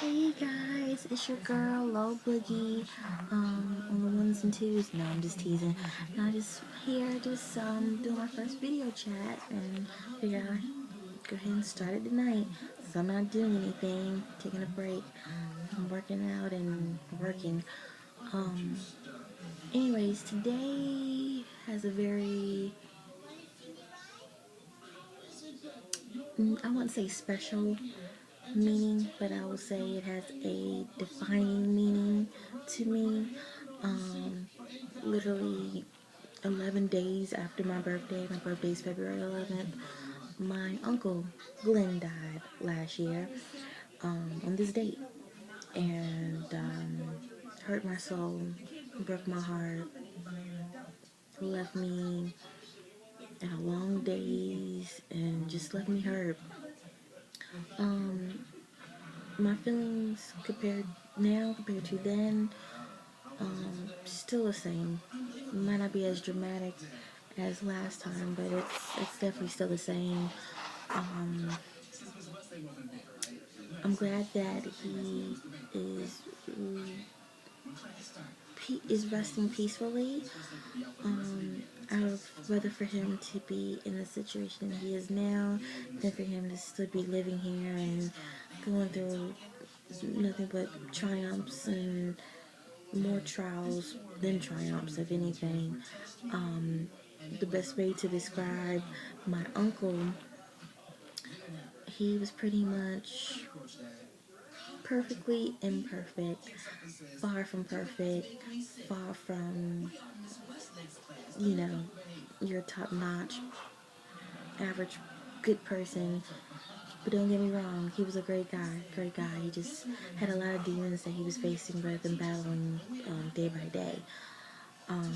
Hey guys, it's your girl Low Boogie on the ones and twos. No, I'm just teasing. Now just here, just doing my first video chat and figure I'd go ahead and start it tonight. So I'm not doing anything, taking a break. I'm working out and working. Um, anyways, today has a very I wouldn't say special meaning, but I will say it has a defining meaning to me. Um, Literally 11 days after my birthday is February 11th, my uncle Glenn died last year on this date. And hurt my soul, broke my heart, left me in a long days, and just left me hurt. Um, my feelings compared to then, still the same. Might not be as dramatic as last time, but it's definitely still the same. Um, I'm glad that he is is resting peacefully. I would rather for him to be in the situation he is now than for him to still be living here and going through nothing but triumphs and more trials than triumphs, if anything. The best way to describe my uncle, he was pretty much perfectly imperfect, far from perfect, far from, you know, your top notch, average, good person. But don't get me wrong, he was a great guy, great guy. He just had a lot of demons that he was facing rather than battling day by day. Um,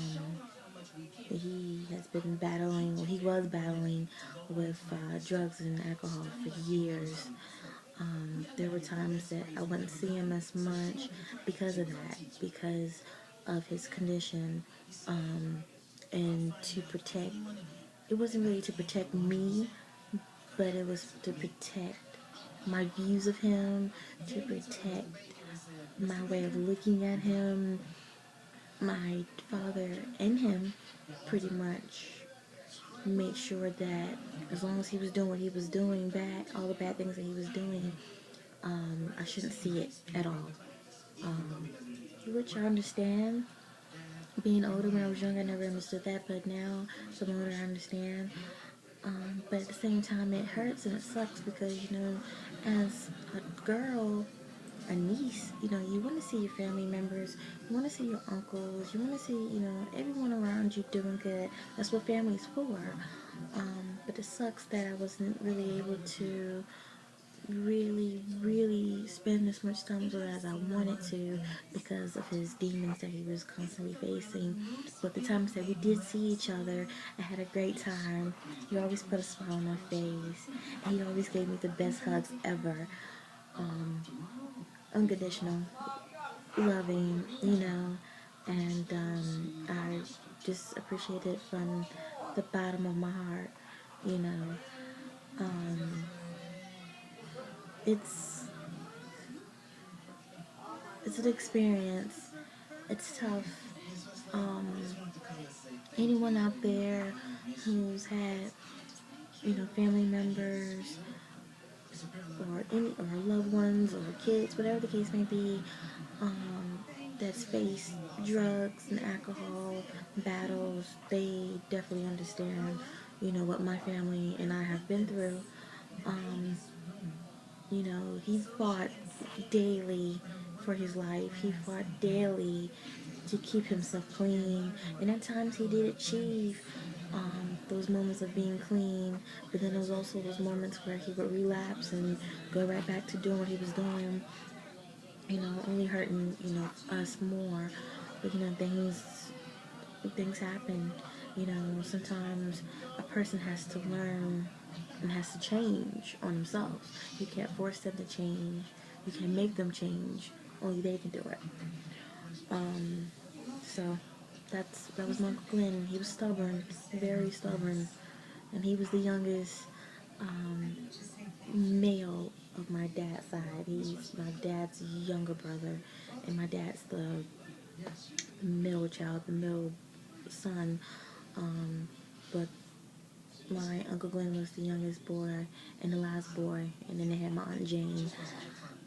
he has been battling, well, he was battling with drugs and alcohol for years. There were times that I wouldn't see him as much because of that, because of his condition. And to protect, it wasn't really to protect me, but it was to protect my views of him, to protect my way of looking at him. My father and him pretty much made sure that as long as he was doing what he was doing, all the bad things that he was doing, I shouldn't see it at all. Um, which I understand. Being older, when I was young, I never understood that, but now, so I'm older, I understand. But at the same time, it hurts and it sucks because, as a girl, a niece, you want to see your family members, you want to see your uncles, you want to see, everyone around you doing good. That's what family's for. But it sucks that I wasn't really able to really spend as much time with her as I wanted to because of his demons that he was constantly facing. But the times that we did see each other, I had a great time. He always put a smile on my face, and he always gave me the best hugs ever. Um, Unconditional, loving, and I just appreciate it from the bottom of my heart, you know. Um, it's it's an experience. It's tough. Um, Anyone out there who's had, family members or loved ones or kids, whatever the case may be, that's faced drugs and alcohol battles, they definitely understand, what my family and I have been through. Um, he fought daily for his life. He fought daily to keep himself clean. And at times he did achieve those moments of being clean. But then there was also those moments where he would relapse and go right back to doing what he was doing. Only hurting, us more. But, things happen. Sometimes a person has to learn and has to change on themselves. You can't force them to change. You can make them change. Only they can do it. So that was my Uncle Glenn. He was stubborn, very stubborn, and he was the youngest male of my dad's side. He's my dad's younger brother, and my dad's the middle child, the middle son. But my Uncle Glenn was the youngest boy and the last boy, and then they had my Aunt Jane.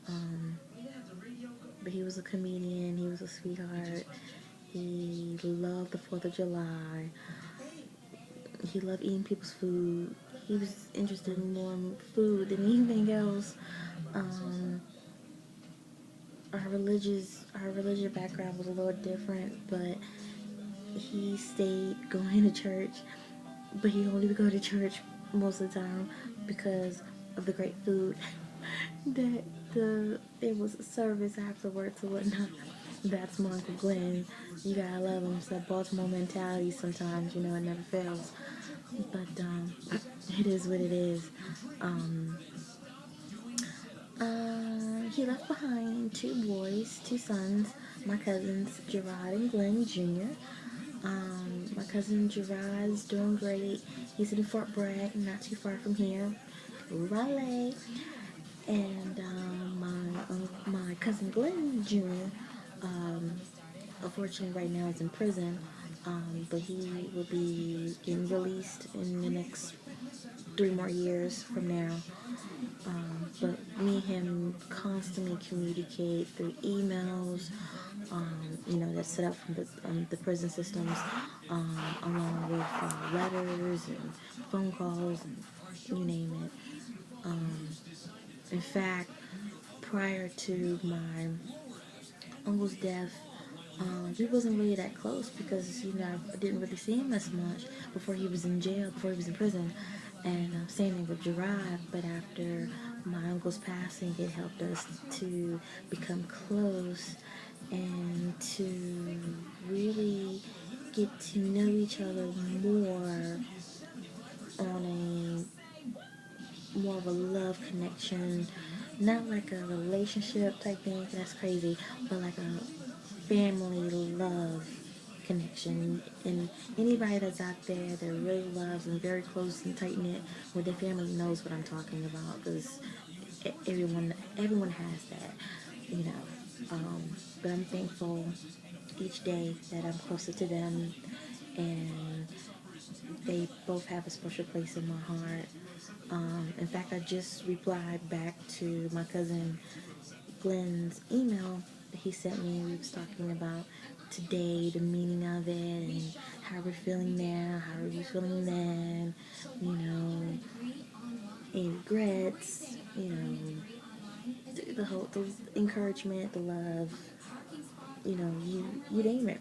Um, but he was a comedian. He was a sweetheart. He loved the 4th of July. He loved eating people's food. He was interested in more food than anything else. Um, our religious background was a little different, but he stayed going to church. But he only would go to church most of the time because of the great food that there was a service afterwards or whatnot. That's my Uncle Glenn. You gotta love him. It's that Baltimore mentality sometimes, it never fails. But it is what it is. Um, he left behind 2 boys, 2 sons, my cousins Gerard and Glenn Jr. My cousin Gerard's doing great. He's in Fort Bragg, not too far from here. Raleigh. And my cousin Glenn Jr. Unfortunately right now is in prison, but he will be getting released in the next 3 more years from now. But me and him constantly communicate through emails, that's set up from the prison systems, along with letters and phone calls and you name it. In fact, prior to my uncle's death, we wasn't really that close because I didn't really see him as much before he was in jail, before he was in prison, and same thing with Gerard. But after my uncle's passing, it helped us to become close and to really get to know each other more on more of a love connection, not like a relationship type thing, that's crazy, but like a family love connection. And anybody that's out there that really loves and very close and tight knit with their family knows what I'm talking about, because everyone has that, you know. But I'm thankful each day that I'm closer to them, and they both have a special place in my heart. In fact, I just replied back to my cousin Glenn's email that he sent me. We was talking about today, the meaning of it, and how we're feeling now, how are you feeling then, any regrets, the encouragement, the love, you name it.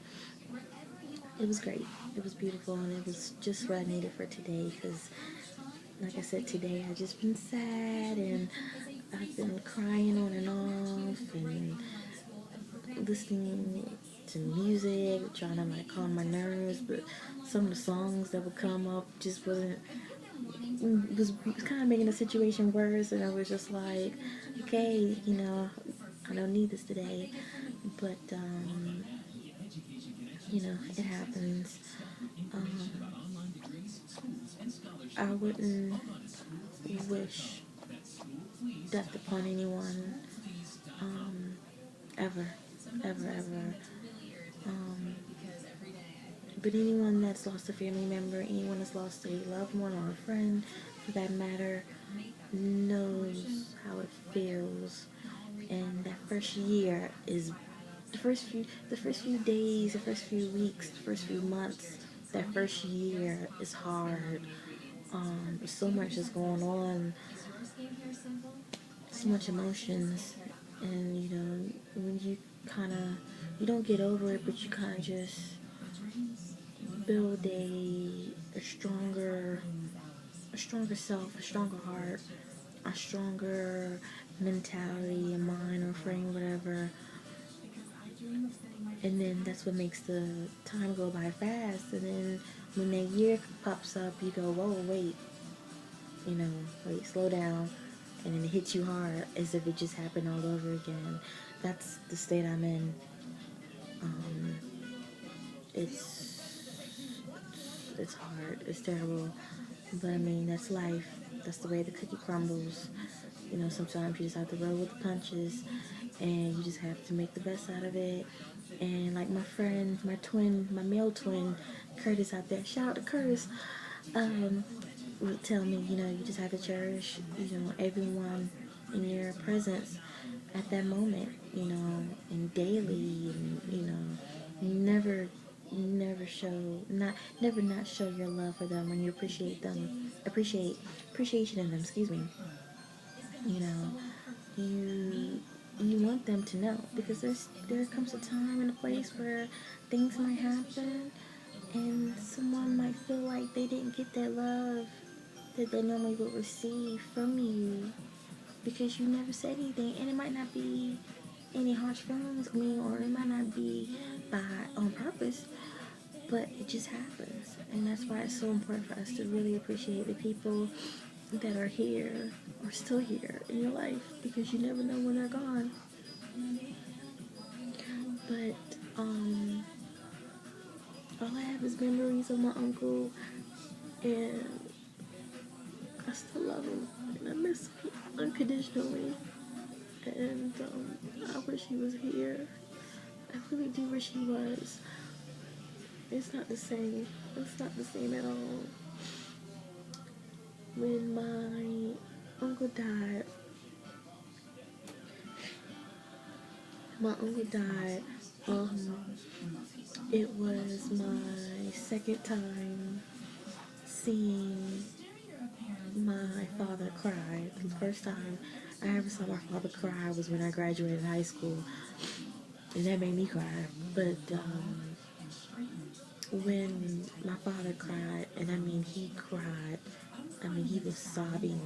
It was great. It was beautiful, and it was just what I needed for today. Because, like I said, today I just been sad, and I've been crying on and off, and listening to music, trying to like calm my nerves. But some of the songs that would come up just was kind of making the situation worse, and I was just like, okay, I don't need this today. But it happens. Um, I wouldn't wish death upon anyone, ever, ever, ever. Um, but anyone that's lost a family member, anyone that's lost a loved one or a friend, for that matter, knows how it feels. And that first year is the first few days, the first few weeks, the first few months. That first year is hard. There's so much is going on, so much emotions, and when you don't get over it, but you kind of just build a stronger self, a stronger heart, a stronger mentality, a mind or frame, whatever. And then that's what makes the time go by fast. And then when that year pops up, you go, whoa, wait, slow down. And then it hits you hard as if it just happened all over again. That's the state I'm in. Um, it's hard. It's terrible. But I mean, that's life. That's the way the cookie crumbles. sometimes you just have to roll with the punches, and you just have to make the best out of it. And like my friend, my male twin, Curtis out there, shout out to Curtis, um, would tell me, you just have to cherish, everyone in your presence at that moment, and daily, and never, never show not show your love for them, and you appreciation in them. Excuse me. You know, you want them to know, because there comes a time and a place where things might happen, and someone might feel like they didn't get that love that they normally would receive from you, because you never said anything, and it might not be any harsh feelings, or it might not be by on purpose, but it just happens. And that's why it's so important for us to really appreciate the people that are here or still here in your life, because you never know when they're gone. But all I have is memories of my uncle, and I still love him, and I miss him unconditionally. And I wish he was here. I really do wish he was. It's not the same. It's not the same at all. When my uncle died, my uncle died, it was my second time seeing my father cry. The first time I ever saw my father cry was when I graduated high school, and that made me cry. But when my father cried, and I mean he cried, I mean he was sobbing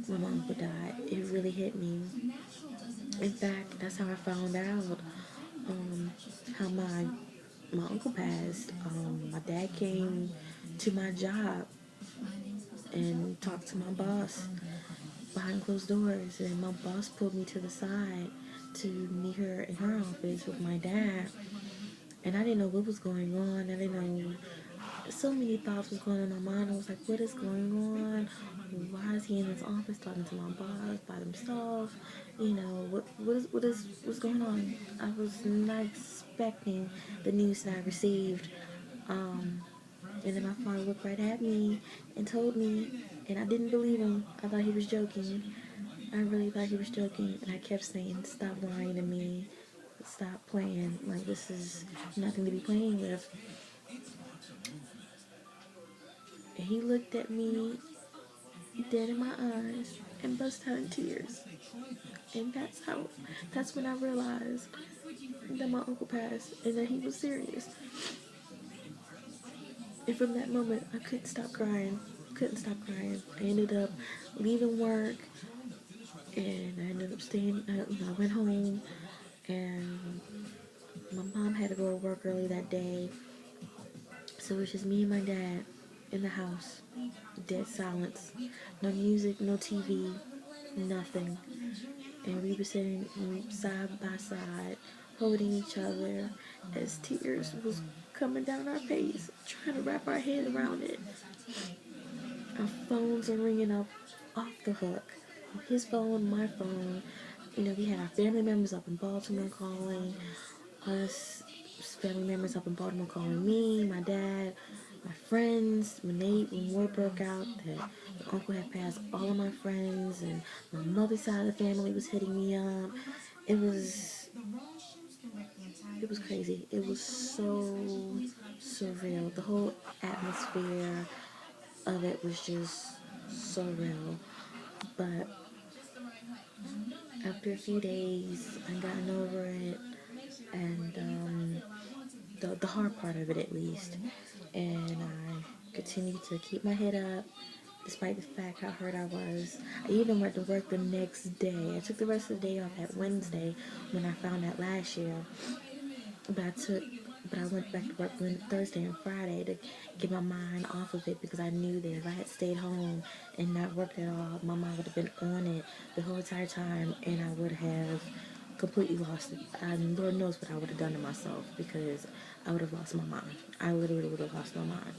when my uncle died, it really hit me. In fact, that's how I found out how my uncle passed. My dad came to my job and talked to my boss behind closed doors, and my boss pulled me to the side to meet her in her office with my dad. And I didn't know what was going on. I didn't know, so many thoughts was going on in my mind. I was like, what is going on? Why is he in his office talking to my boss by himself? What's going on? I was not expecting the news that I received. And then my father looked right at me and told me, and I didn't believe him. I thought he was joking. I really thought he was joking, and I kept saying, stop lying to me. Stop playing. Like, this is nothing to be playing with. And he looked at me dead in my eyes and burst out in tears. And that's when I realized that my uncle passed and that he was serious. And from that moment, I couldn't stop crying. Couldn't stop crying. I ended up leaving work, and I ended up staying. I went home, and my mom had to go to work early that day, so it was just me and my dad in the house. Dead silence. No music, no TV, nothing. And we were sitting side by side, holding each other as tears was coming down our face, trying to wrap our head around it. Our phones are ringing up off the hook. His phone, my phone. We had our family members up in Baltimore calling us, family members up in Baltimore calling me, my dad, my friends. When word broke out that my uncle had passed, all of my friends and my mother's side of the family was hitting me up. It was crazy. It was so surreal. The whole atmosphere of it was just so real. But after a few days, I gotten over it, and the hard part of it at least. And I continued to keep my head up despite the fact how hurt I was. I even went to work the next day. I took the rest of the day off that Wednesday when I found out last year. But I went back to work Thursday and Friday to get my mind off of it, because I knew that if I had stayed home and not worked at all, my mind would have been on it the whole entire time, and I would have completely lost it. And Lord knows what I would have done to myself, because I would have lost my mind. I literally would have lost my mind.